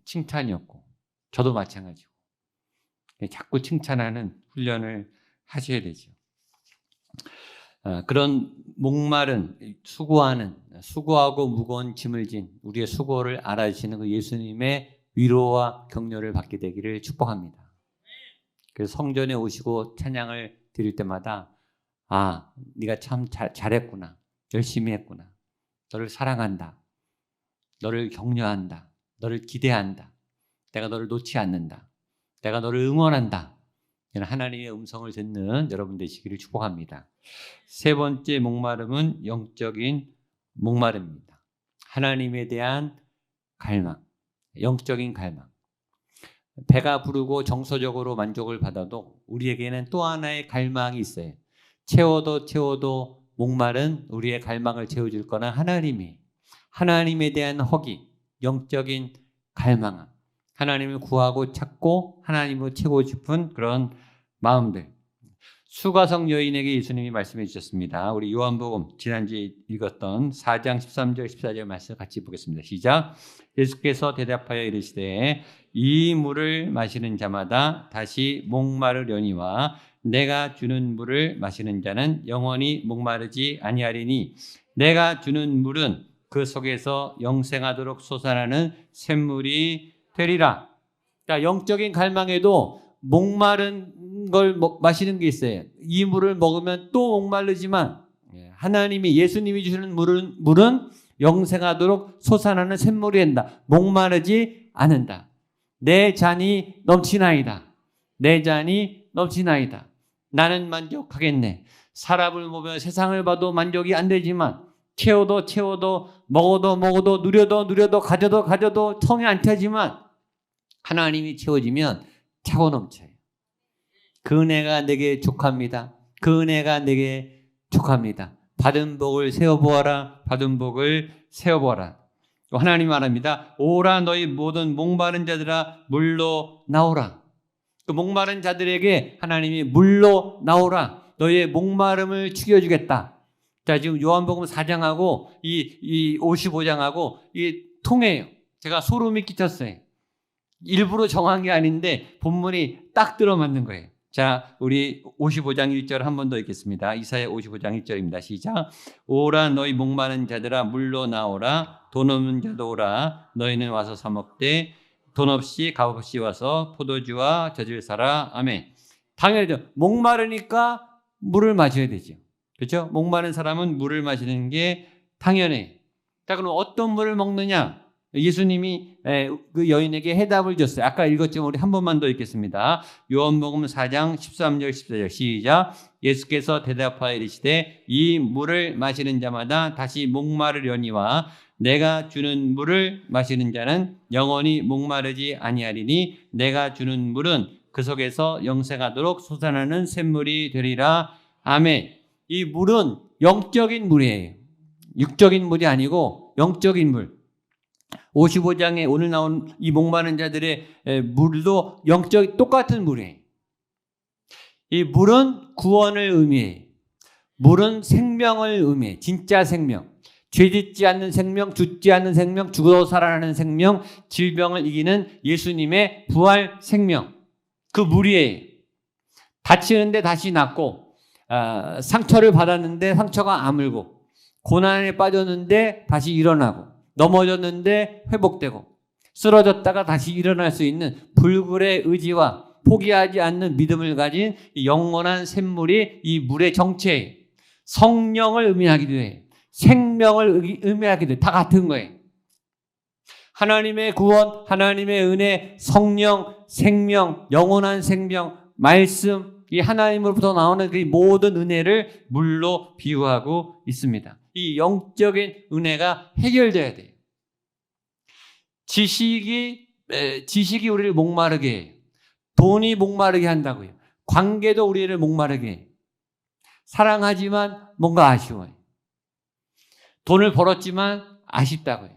Speaker 1: 칭찬이 없고 저도 마찬가지고 자꾸 칭찬하는 훈련을 하셔야 되죠. 그런 목마른 수고하고 무거운 짐을 진 우리의 수고를 알아주시는 그 예수님의 위로와 격려를 받게 되기를 축복합니다. 그래서 성전에 오시고 찬양을 드릴 때마다 네가 참 잘했구나. 열심히 했구나. 너를 사랑한다. 너를 격려한다. 너를 기대한다. 내가 너를 놓지 않는다. 내가 너를 응원한다. 이런 하나님의 음성을 듣는 여러분 되시기를 축복합니다. 세 번째 목마름은 영적인 목마름입니다. 하나님에 대한 갈망. 영적인 갈망. 배가 부르고 정서적으로 만족을 받아도 우리에게는 또 하나의 갈망이 있어요. 채워도 목마른 우리의 갈망을 채워줄 거는 하나님이. 하나님에 대한 허기, 영적인 갈망. 하나님을 구하고 찾고 하나님을 채우고 싶은 그런 마음들. 수가성 여인에게 예수님이 말씀해 주셨습니다. 우리 요한복음 지난주에 읽었던 4장 13절 14절 말씀 같이 보겠습니다. 시작. 예수께서 대답하여 이르시되 이 물을 마시는 자마다 다시 목마르려니와 내가 주는 물을 마시는 자는 영원히 목마르지 아니하리니 내가 주는 물은 그 속에서 영생하도록 솟아나는 샘물이 되리라. 자, 영적인 갈망에도 목마른 걸 마시는 게 있어요. 이 물을 먹으면 또 목마르지만 하나님이 예수님이 주시는 물은 영생하도록 솟아나는 샘물이 된다. 목마르지 않는다. 내 잔이 넘치나이다. 내 잔이 넘치나이다. 나는 만족하겠네. 사람을 보며 세상을 봐도 만족이 안 되지만 채워도 먹어도 누려도 가져도 성이 안 차지만 하나님이 채워지면 차고 넘쳐요. 그 은혜가 내게 족합니다. 그 은혜가 내게 족합니다. 받은 복을 세어보아라. 받은 복을 세어보아라. 하나님 말합니다. 오라 너희 모든 목마른 자들아 물로 나오라. 그 목마른 자들에게 하나님이 물로 나오라. 너희의 목마름을 죽여주겠다. 자, 지금 요한복음 4장하고 이 55장하고 이 통해요. 제가 소름이 끼쳤어요. 일부러 정한 게 아닌데 본문이 딱 들어맞는 거예요. 자, 우리 55장 1절 한 번 더 읽겠습니다. 이사야 55장 1절입니다. 시작. 오라 너희 목마른 자들아 물로 나오라. 돈 없는 자도 오라. 너희는 와서 사 먹되 돈 없이 값 없이 와서 포도주와 젖을 사라. 아멘. 당연하죠. 목마르니까 물을 마셔야 되죠. 그렇죠? 목마른 사람은 물을 마시는 게 당연해. 자, 그럼 어떤 물을 먹느냐? 예수님이 그 여인에게 해답을 줬어요. 아까 읽었지만 우리 한 번만 더 읽겠습니다. 요한복음 4장 13절 14절 시작. 예수께서 대답하여 이르시되 이 물을 마시는 자마다 다시 목마르려니와 내가 주는 물을 마시는 자는 영원히 목마르지 아니하리니 내가 주는 물은 그 속에서 영생하도록 솟아나는 샘물이 되리라. 아멘. 이 물은 영적인 물이에요. 육적인 물이 아니고 영적인 물. 55장에 오늘 나온 이 목마른 자들의 물도 영적 똑같은 물이에요. 이 물은 구원을 의미해요. 물은 생명을 의미해요. 진짜 생명. 죄짓지 않는 생명, 죽지 않는 생명, 죽어도 살아나는 생명, 질병을 이기는 예수님의 부활 생명. 그 물이에요. 다치는데 다시 낫고 상처를 받았는데 상처가 아물고 고난에 빠졌는데 다시 일어나고 넘어졌는데 회복되고 쓰러졌다가 다시 일어날 수 있는 불굴의 의지와 포기하지 않는 믿음을 가진 영원한 샘물이 이 물의 정체예요. 성령을 의미하기도 해요. 생명을 의미하기도 해요. 다 같은 거예요. 하나님의 구원, 하나님의 은혜, 성령, 생명, 영원한 생명, 말씀, 이 하나님으로부터 나오는 그 모든 은혜를 물로 비유하고 있습니다. 이 영적인 은혜가 해결돼야 돼요. 지식이 우리를 목마르게 해요. 돈이 목마르게 한다고요. 관계도 우리를 목마르게 해요. 사랑하지만 뭔가 아쉬워요. 돈을 벌었지만 아쉽다고요.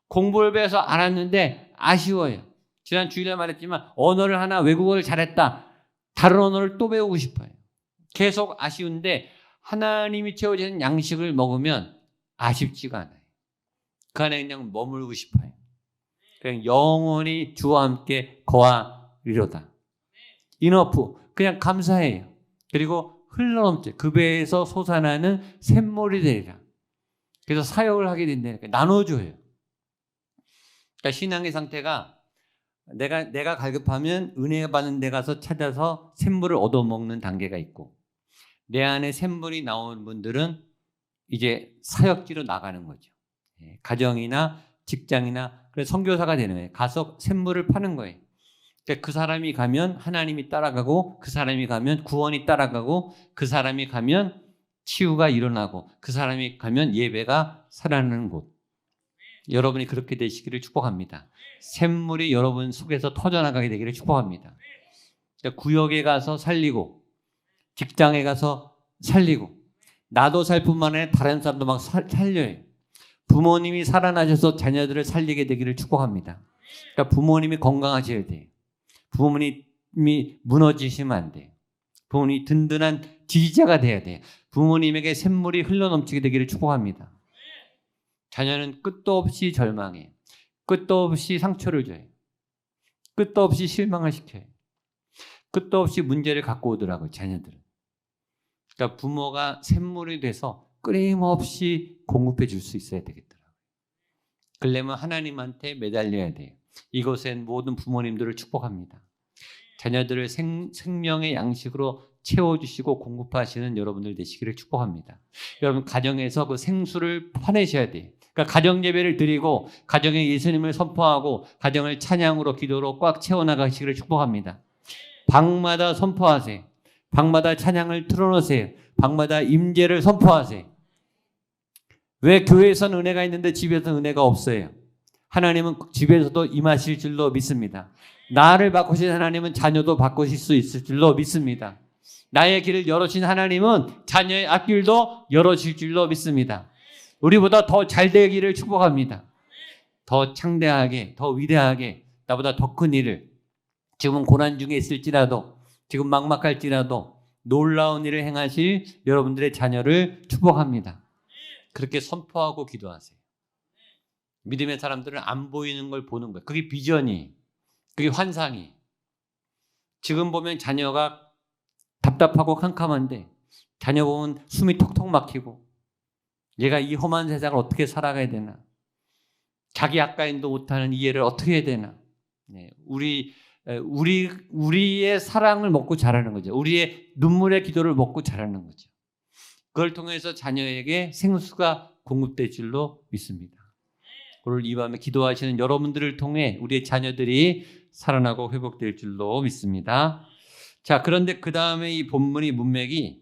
Speaker 1: 공부를 배워서 알았는데 아쉬워요. 지난 주일에 말했지만 언어를 하나 외국어를 잘했다. 다른 언어를 또 배우고 싶어요. 계속 아쉬운데 하나님이 채워지는 양식을 먹으면 아쉽지가 않아요. 그 안에 그냥 머물고 싶어요. 그냥 영원히 주와 함께 거하리로다. 이너프 그냥 감사해요. 그리고 흘러넘쳐 그 배에서 솟아나는 샘물이 되리라. 그래서 사역을 하게 된다니까 나눠줘요. 그러니까 신앙의 상태가 내가 갈급하면 은혜 받는 데 가서 찾아서 샘물을 얻어먹는 단계가 있고 내 안에 샘물이 나온 분들은 이제 사역지로 나가는 거죠. 가정이나 직장이나 그래서 선교사가 되는 거예요. 가서 샘물을 파는 거예요. 그러니까 그 사람이 가면 하나님이 따라가고 그 사람이 가면 구원이 따라가고 그 사람이 가면 치유가 일어나고 그 사람이 가면 예배가 살아나는 곳. 여러분이 그렇게 되시기를 축복합니다. 샘물이 여러분 속에서 터져나가게 되기를 축복합니다. 그러니까 구역에 가서 살리고 직장에 가서 살리고 나도 살 뿐만 아니라 다른 사람도 막 살려요. 부모님이 살아나셔서 자녀들을 살리게 되기를 축복합니다. 그러니까 부모님이 건강하셔야 돼요. 부모님이 무너지시면 안 돼요. 부모님이 든든한 지지자가 돼야 돼요. 부모님에게 샘물이 흘러넘치게 되기를 축복합니다. 자녀는 끝도 없이 절망해. 끝도 없이 상처를 줘요. 끝도 없이 실망을 시켜요. 끝도 없이 문제를 갖고 오더라고요, 자녀들은. 그러니까 부모가 샘물이 돼서 끊임없이 공급해 줄 수 있어야 되겠더라고요. 그러려면 하나님한테 매달려야 돼요. 이곳엔 모든 부모님들을 축복합니다. 자녀들을 생명의 양식으로 채워주시고 공급하시는 여러분들 되시기를 축복합니다. 여러분 가정에서 그 생수를 파내셔야 돼요. 그러니까 가정 예배를 드리고 가정에 예수님을 선포하고 가정을 찬양으로 기도로 꽉 채워나가시기를 축복합니다. 방마다 선포하세요. 방마다 찬양을 틀어놓으세요. 방마다 임재를 선포하세요. 왜 교회에서는 은혜가 있는데 집에서는 은혜가 없어요? 하나님은 집에서도 임하실 줄로 믿습니다. 나를 바꾸신 하나님은 자녀도 바꾸실 수 있을 줄로 믿습니다. 나의 길을 열어주신 하나님은 자녀의 앞길도 열어줄 줄로 믿습니다. 우리보다 더 잘 되기를 축복합니다. 더 창대하게, 더 위대하게, 나보다 더 큰 일을, 지금은 고난 중에 있을지라도, 지금 막막할지라도 놀라운 일을 행하실 여러분들의 자녀를 축복합니다. 그렇게 선포하고 기도하세요. 믿음의 사람들은 안 보이는 걸 보는 거예요. 그게 비전이, 그게 환상이. 지금 보면 자녀가 답답하고 캄캄한데 자녀 보면 숨이 턱턱 막히고 얘가 이 험한 세상을 어떻게 살아가야 되나, 자기 약간도 못하는 이해를 어떻게 해야 되나. 우리의 사랑을 먹고 자라는 거죠. 우리의 눈물의 기도를 먹고 자라는 거죠. 그걸 통해서 자녀에게 생수가 공급될 줄로 믿습니다. 오늘 이 밤에 기도하시는 여러분들을 통해 우리의 자녀들이 살아나고 회복될 줄로 믿습니다. 자, 그런데 그 다음에 이 본문이 문맥이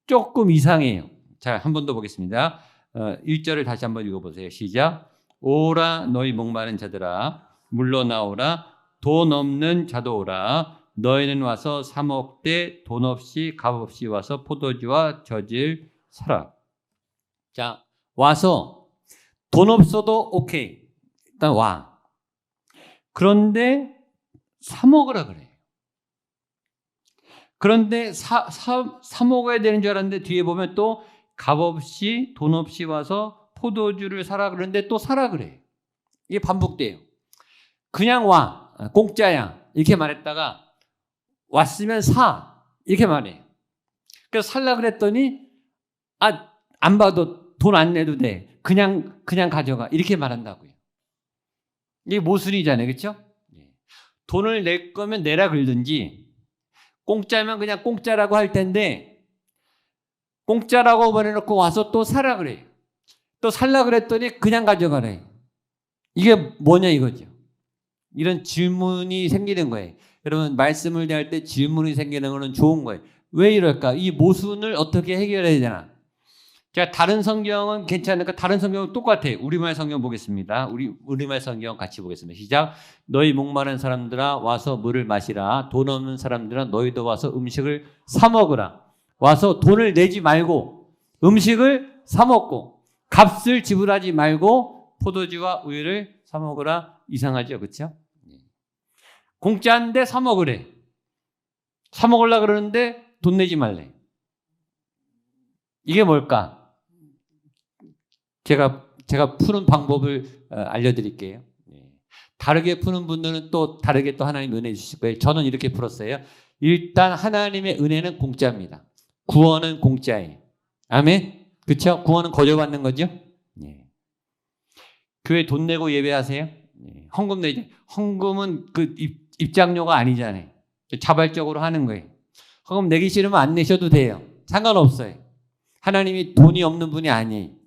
Speaker 1: 조금 이상해요. 자, 한 번 더 보겠습니다. 1절을 다시 한번 읽어보세요. 시작. 오라 너희 목마른 자들아 물러나오라 돈 없는 자도 오라 너희는 와서 사 먹되 돈 없이 값 없이 와서 포도주와 젖을 사라. 자, 와서 돈 없어도 오케이. 일단 와. 그런데 사 먹으라 그래. 그런데 사 먹어야 되는 줄 알았는데 뒤에 보면 또 값 없이 돈 없이 와서 포도주를 사라 그러는데 또 사라 그래. 이게 반복돼요. 그냥 와. 공짜야. 이렇게 말했다가 왔으면 사. 이렇게 말해. 그래서 살라 그랬더니 안 봐도 돈 안 내도 돼. 그냥 가져가. 이렇게 말한다고요. 이게 모순이잖아요. 그렇죠? 돈을 낼 거면 내라 그러든지 공짜면 그냥 공짜라고 할 텐데 공짜라고 보내놓고 와서 또 사라 그래. 또 살라 그랬더니 그냥 가져가래. 이게 뭐냐 이거죠. 이런 질문이 생기는 거예요. 여러분 말씀을 대할 때 질문이 생기는 거는 좋은 거예요. 왜 이럴까? 이 모순을 어떻게 해결해야 되나? 자, 다른 성경은 괜찮으니까 다른 성경은 똑같아요. 우리말 성경 보겠습니다. 우리말 성경 같이 보겠습니다. 시작. 너희 목마른 사람들아 와서 물을 마시라. 돈 없는 사람들아 너희도 와서 음식을 사 먹으라. 와서 돈을 내지 말고 음식을 사 먹고 값을 지불하지 말고 포도주와 우유를 사 먹으라. 이상하죠, 그렇죠? 공짜인데 사 먹으래. 사 먹으려고 그러는데 돈 내지 말래. 이게 뭘까? 제가 푸는 방법을 알려드릴게요. 다르게 푸는 분들은 또 다르게 또 하나님 은혜 주실 거예요. 저는 이렇게 풀었어요. 일단 하나님의 은혜는 공짜입니다. 구원은 공짜예요. 아멘? 그렇죠? 구원은 거저받는 거죠? 교회 돈 내고 예배하세요? 헌금 내죠. 헌금은 그 입장료가 아니잖아요. 자발적으로 하는 거예요. 헌금 내기 싫으면 안 내셔도 돼요. 상관없어요. 하나님이 돈이 없는 분이 아니에요.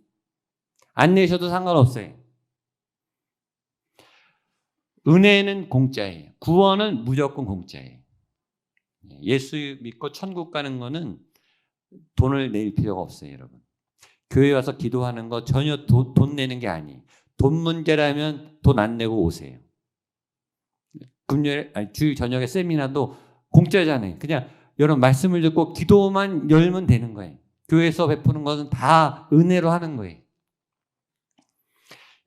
Speaker 1: 안 내셔도 상관없어요. 은혜는 공짜예요. 구원은 무조건 공짜예요. 예수 믿고 천국 가는 거는 돈을 낼 필요가 없어요, 여러분. 교회 와서 기도하는 거 전혀 돈 내는 게 아니에요. 돈 문제라면 돈 안 내고 오세요. 주일 저녁에 세미나도 공짜잖아요. 그냥 여러분 말씀을 듣고 기도만 열면 되는 거예요. 교회에서 베푸는 것은 다 은혜로 하는 거예요.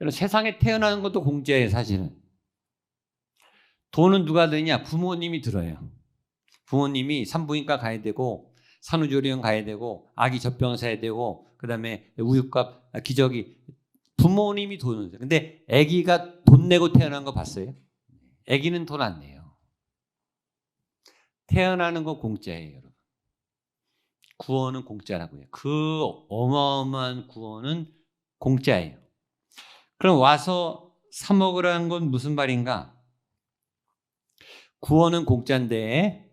Speaker 1: 여러분 세상에 태어나는 것도 공짜예요, 사실은. 돈은 누가 드냐? 부모님이 들어요. 부모님이 산부인과 가야 되고 산후조리원 가야 되고 아기 젖병 사야 되고 그다음에 우유값 기저귀 부모님이 돈을 줘요. 근데 아기가 돈 내고 태어난 거 봤어요? 아기는 돈 안 내요. 태어나는 거 공짜예요, 여러분. 구원은 공짜라고요. 그 어마어마한 구원은 공짜예요. 그럼 와서 사 먹으라는 건 무슨 말인가? 구원은 공짜인데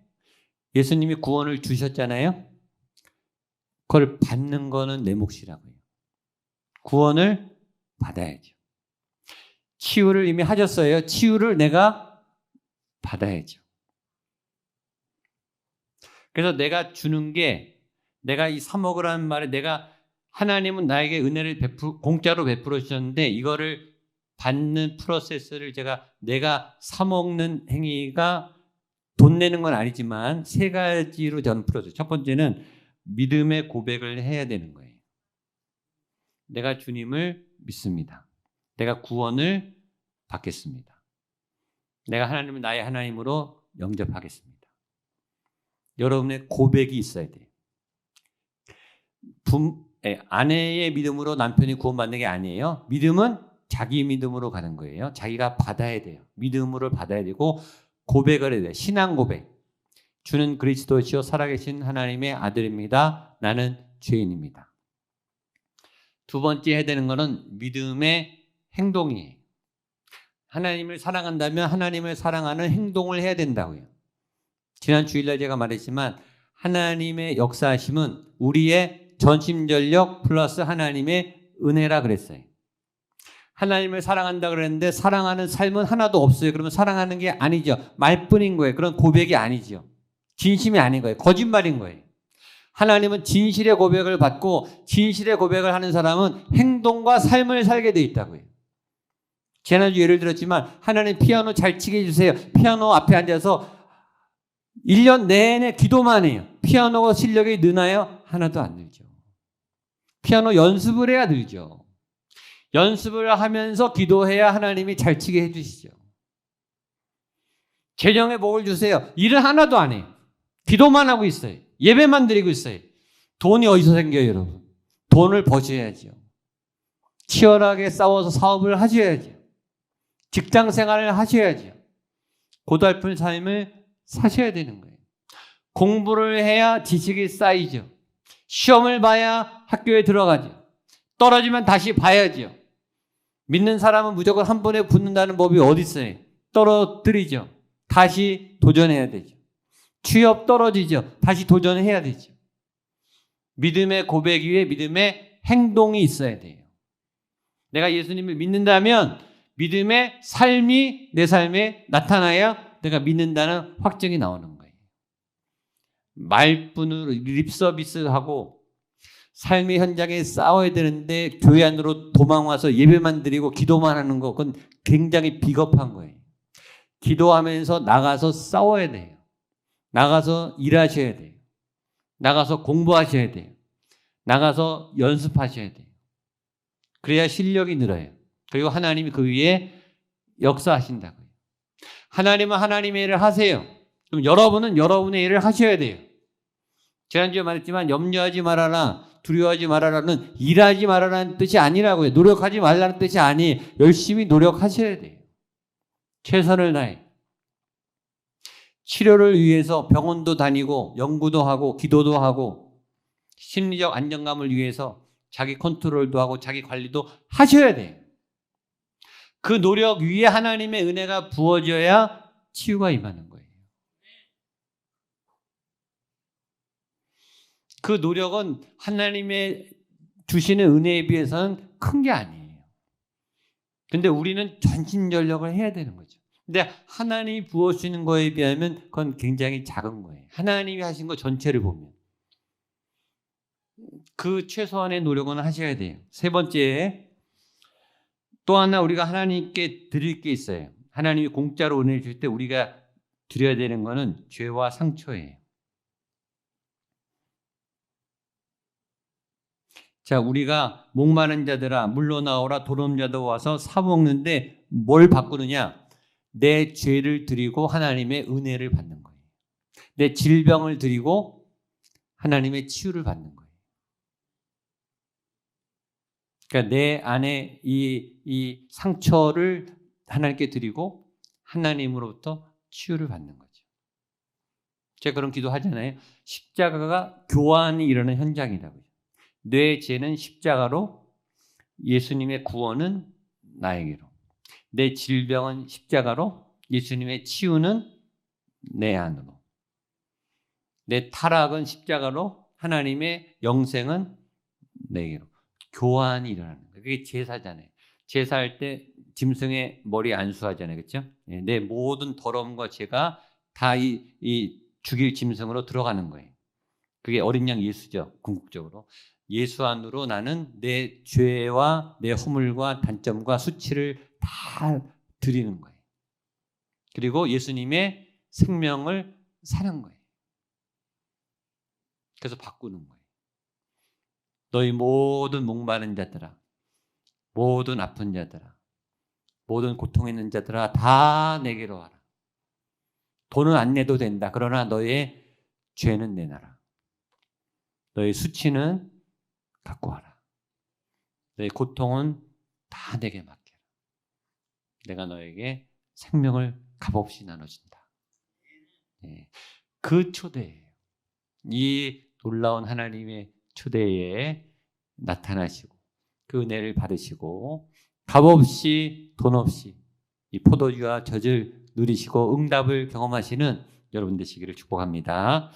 Speaker 1: 예수님이 구원을 주셨잖아요. 그걸 받는 거는 내 몫이라고요. 구원을 받아야죠. 치유를 이미 하셨어요. 치유를 내가 받아야죠. 그래서 내가 주는 게 내가 이 사 먹으라는 말에 내가 하나님은 나에게 은혜를 공짜로 베풀어 주셨는데 이거를 받는 프로세스를 내가 사 먹는 행위가 돈 내는 건 아니지만 세 가지로 저는 풀어줘요. 첫 번째는 믿음의 고백을 해야 되는 거예요. 내가 주님을 믿습니다. 내가 구원을 받겠습니다. 내가 하나님을 나의 하나님으로 영접하겠습니다. 여러분의 고백이 있어야 돼요. 아내의 믿음으로 남편이 구원받는 게 아니에요. 믿음은 자기 믿음으로 가는 거예요. 자기가 받아야 돼요. 믿음으로 받아야 되고 고백을 해야 돼요. 신앙 고백. 주는 그리스도시요 살아계신 하나님의 아들입니다. 나는 죄인입니다. 두 번째 해야 되는 것은 믿음의 행동이에요. 하나님을 사랑한다면 하나님을 사랑하는 행동을 해야 된다고요. 지난 주일날 제가 말했지만 하나님의 역사하심은 우리의 전심전력 플러스 하나님의 은혜라 그랬어요. 하나님을 사랑한다 그랬는데 사랑하는 삶은 하나도 없어요. 그러면 사랑하는 게 아니죠. 말뿐인 거예요. 그런 고백이 아니죠. 진심이 아닌 거예요. 거짓말인 거예요. 하나님은 진실의 고백을 받고 진실의 고백을 하는 사람은 행동과 삶을 살게 돼 있다고요. 지난주 예를 들었지만 하나님 피아노 잘 치게 해주세요. 피아노 앞에 앉아서 1년 내내 기도만 해요. 피아노 실력이 느나요? 하나도 안 늘죠. 피아노 연습을 해야 늘죠. 연습을 하면서 기도해야 하나님이 잘 치게 해주시죠. 재정에 복을 주세요. 일을 하나도 안 해요. 기도만 하고 있어요. 예배만 드리고 있어요. 돈이 어디서 생겨요, 여러분? 돈을 버셔야죠. 치열하게 싸워서 사업을 하셔야죠. 직장 생활을 하셔야죠. 고달픈 삶을 사셔야 되는 거예요. 공부를 해야 지식이 쌓이죠. 시험을 봐야 학교에 들어가죠. 떨어지면 다시 봐야죠. 믿는 사람은 무조건 한 번에 붙는다는 법이 어디 있어요? 떨어뜨리죠. 다시 도전해야 되죠. 취업 떨어지죠. 다시 도전해야 되죠. 믿음의 고백 위에 믿음의 행동이 있어야 돼요. 내가 예수님을 믿는다면 믿음의 삶이 내 삶에 나타나야 내가 믿는다는 확증이 나오는 거예요. 말뿐으로 립 서비스하고 삶의 현장에 싸워야 되는데 교회 안으로 도망와서 예배만 드리고 기도만 하는 거 그건 굉장히 비겁한 거예요. 기도하면서 나가서 싸워야 돼요. 나가서 일하셔야 돼요. 나가서 공부하셔야 돼요. 나가서 연습하셔야 돼요. 그래야 실력이 늘어요. 그리고 하나님이 그 위에 역사하신다고요. 하나님은 하나님의 일을 하세요. 그럼 여러분은 여러분의 일을 하셔야 돼요. 지난주에 말했지만 염려하지 말아라, 두려워하지 말아라는 일하지 말아라는 뜻이 아니라고요. 노력하지 말라는 뜻이 아니, 열심히 노력하셔야 돼요. 최선을 다해. 치료를 위해서 병원도 다니고 연구도 하고 기도도 하고 심리적 안정감을 위해서 자기 컨트롤도 하고 자기 관리도 하셔야 돼요. 그 노력 위에 하나님의 은혜가 부어져야 치유가 임하는 거예요. 그 노력은 하나님의 주시는 은혜에 비해서는 큰 게 아니에요. 근데 우리는 전심전력을 해야 되는 거죠. 근데 하나님이 부어주시는 거에 비하면 그건 굉장히 작은 거예요. 하나님이 하신 거 전체를 보면. 그 최소한의 노력은 하셔야 돼요. 세 번째, 또 하나 우리가 하나님께 드릴 게 있어요. 하나님이 공짜로 은혜 줄 때 우리가 드려야 되는 거는 죄와 상처예요. 자, 우리가 목마른 자들아 물러나오라, 돈 없는 자도 와서 사 먹는데 뭘 바꾸느냐? 내 죄를 드리고 하나님의 은혜를 받는 거예요. 내 질병을 드리고 하나님의 치유를 받는 거예요. 그러니까 내 안에 이 상처를 하나님께 드리고 하나님으로부터 치유를 받는 거죠. 제가 그런 기도 하잖아요. 십자가가 교환이 일어나는 현장이라고요. 내 죄는 십자가로, 예수님의 구원은 나에게로. 내 질병은 십자가로, 예수님의 치유는 내 안으로. 내 타락은 십자가로, 하나님의 영생은 내게로. 교환이 일어나는 거예요. 그게 제사잖아요. 제사할 때 짐승의 머리 안수하잖아요. 그렇죠? 내 모든 더러움과 죄가 다 이 죽일 짐승으로 들어가는 거예요. 그게 어린 양 예수죠. 궁극적으로. 예수 안으로 나는 내 죄와 내 허물과 단점과 수치를 다 드리는 거예요. 그리고 예수님의 생명을 사는 거예요. 그래서 바꾸는 거예요. 너희 모든 목마른 자들아, 모든 아픈 자들아, 모든 고통에 있는 자들아 다 내게로 와라. 돈은 안 내도 된다. 그러나 너의 죄는 내놔라. 너의 수치는 갖고 와라. 너의 고통은 다 내게 맡겨라. 내가 너에게 생명을 값없이 나눠준다. 그 초대예요. 이 놀라운 하나님의 초대에 나타나시고 그 은혜를 받으시고 값없이 돈 없이 이 포도주와 젖을 누리시고 응답을 경험하시는 여러분 되시기를 축복합니다.